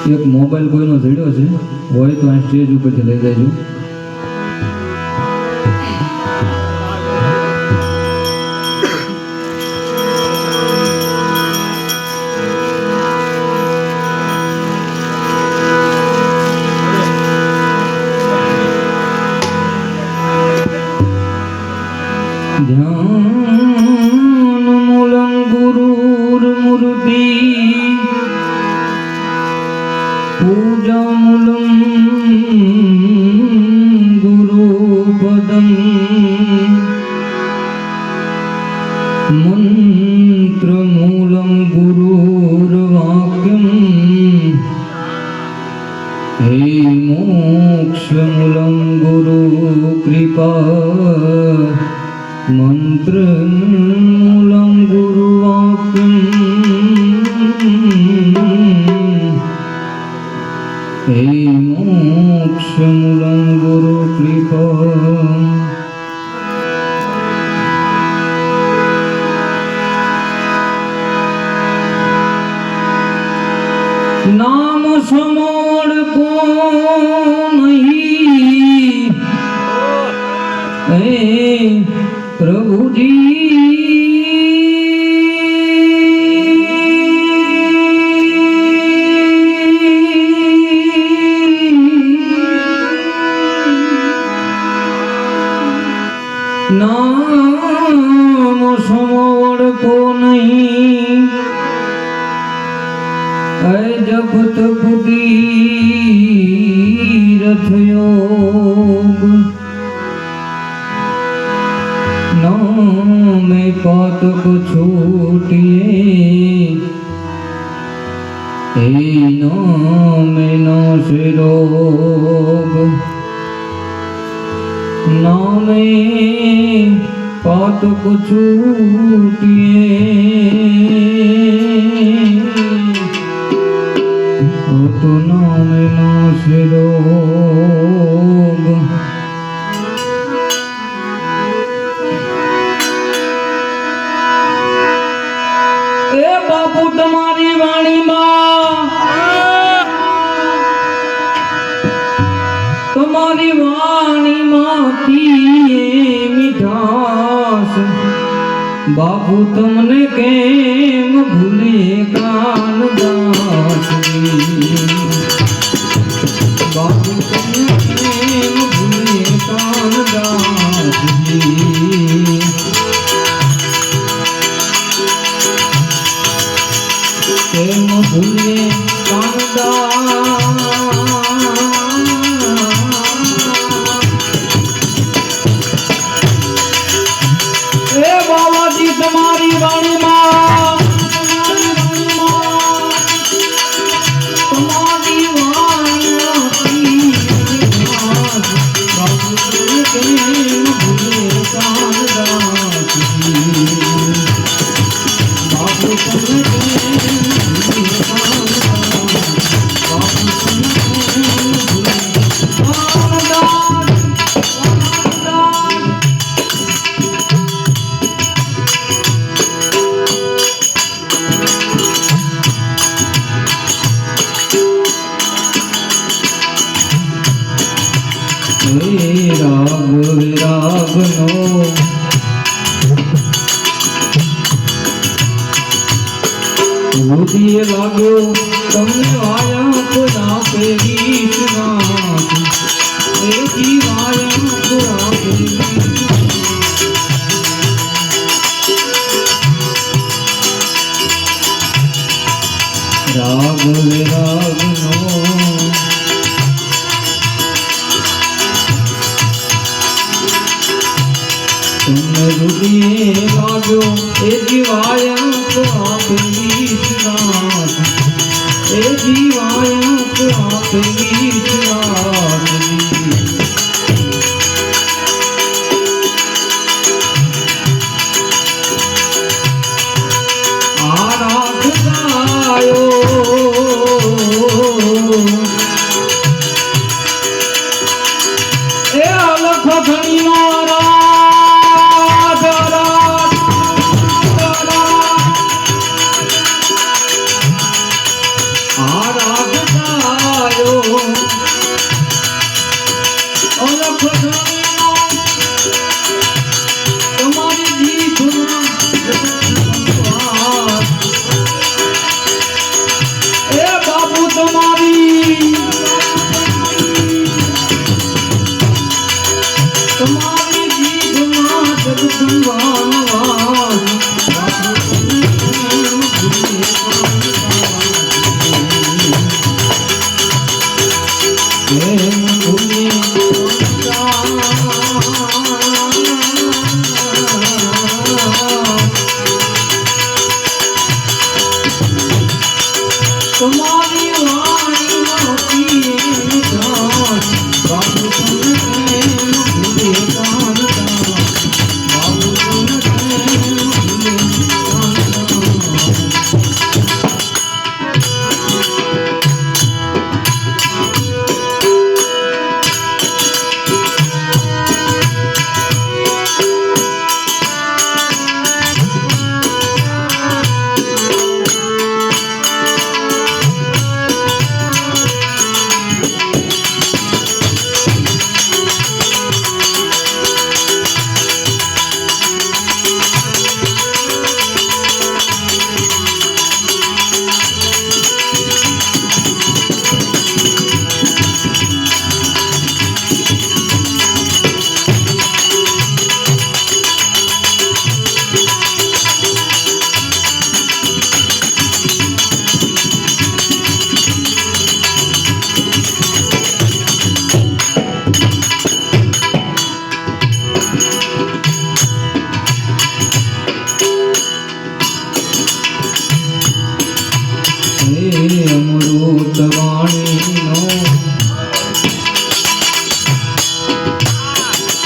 એક મોબાઈલ કોઈનો જડ્યો છે હોય તો આ સ્ટેજ ઉપરથી લઈ જાય. नाम समोड़ को नहीं प्रभु जी नाम समोड़ को नहीं जप तप तीरथ योग नाम पातक छूटिए नाम नाश रोग नामे पातक छूटिए तो नाम नाश रोग ए बापू तुम्हारी वाणी मां तुम्हारी वाणी मां की मिठास बापू तुमने केम બાપુ તમને કેમ ભૂલે કાનદાસજી કેમ ભૂલે એ બાવાજી તમારી વાણીમાં તમારી વાણી બાપુ કેમ ભૂલે કાનદાસજી બાપુ તમને રાગ વિરાગનો બુદ્ધિએ લાગ્યો તમને વાયા પુરા પેરી સુનાથ એ જીવાયા પુરા પેરી રાગ વિરાગનો તમને રૂપિયે લાગ્યો એ જીવાયા તો આપેલી સુનાથ એ જીવાયા તો આપેલી સુનાથજી આ રાગ ગાયો એ અલખ ઘણીનો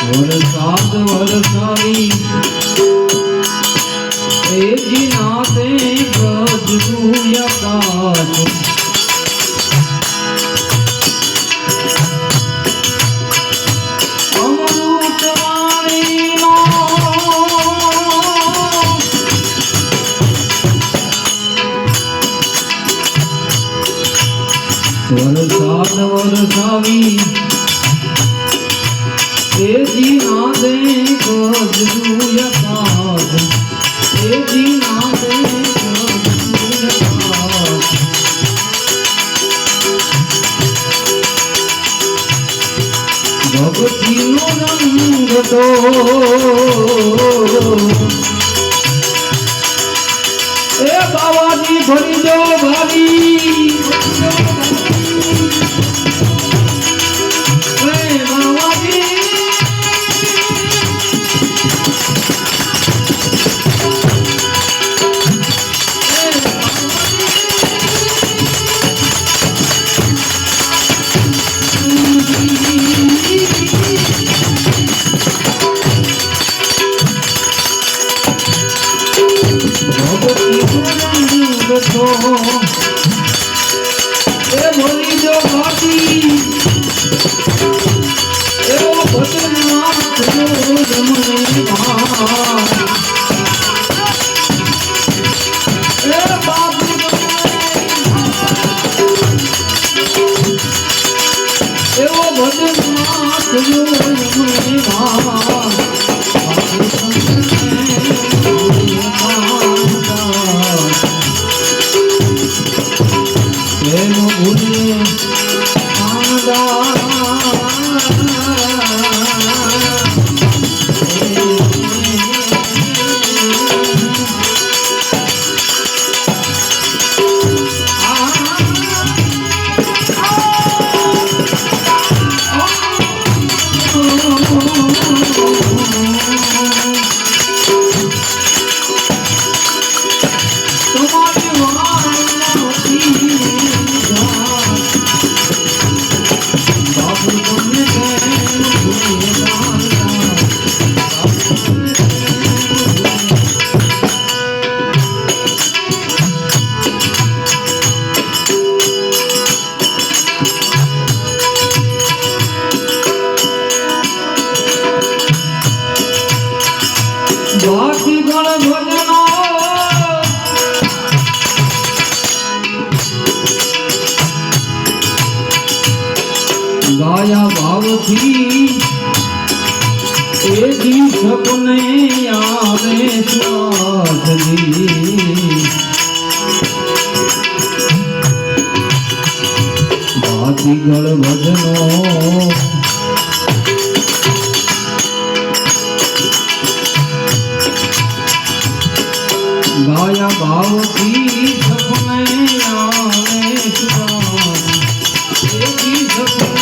વરસાદ વરસાવી એ જીનાતે ગજવું આકાશ અમૃત વાણીનો વરસાદ વરસાવી तेजी नादे गजू यकाद तेजी नादे गजू यकाद ભક્તો એ બાવાજી ભરી દો ભારી ગાયા ભાવથી એજી સપને આવે સ્વાદજી ભાતીગળ ભજનો ગાયા ભાવથી સપને આવે સ્વાદ એજી સપને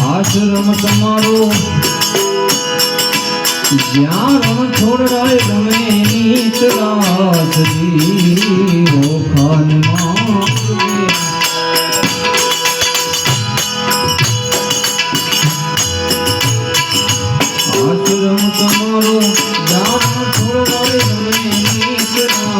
આશ્રમ તમારો જ્યાં રણ છોડરાય ગમે નીતરાસજી ઓખાન આશ્રમ તમારો જ્યાં છોડરાય ગમે નીતરાસજી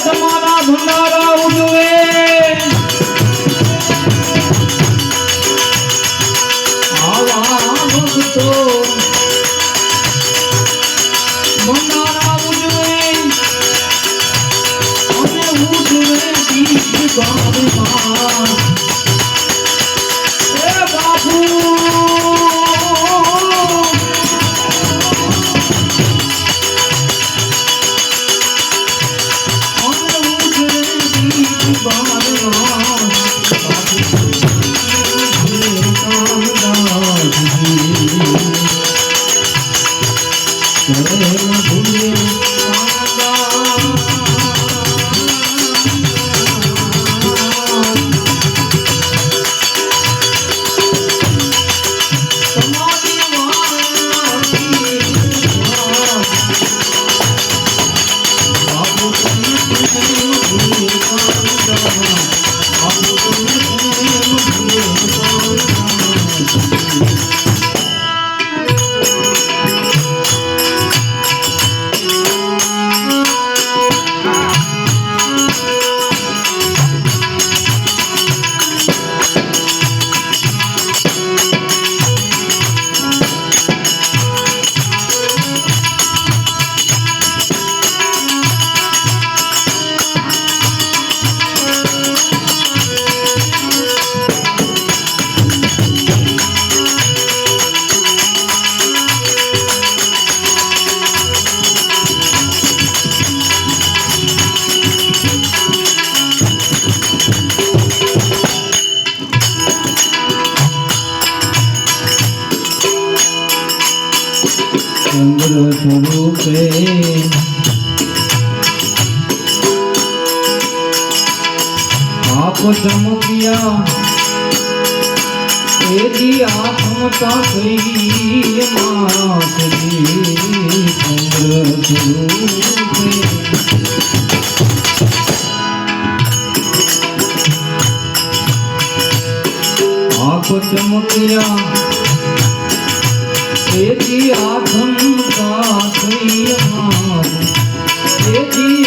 તમારા ભંડારા ઉજવે આવા ભક્તો ભંડારા ઉજવે અને ઉજવે દીપ બાબમાં એ બાપુ ચંદ્ર સ્વરૂપે આપ ચમક્યા એથી આત્મતા થઈ માતજી ચંદ્ર સ્વરૂપે આપ ચમક્યા એથી આત્મતા થઈ એથી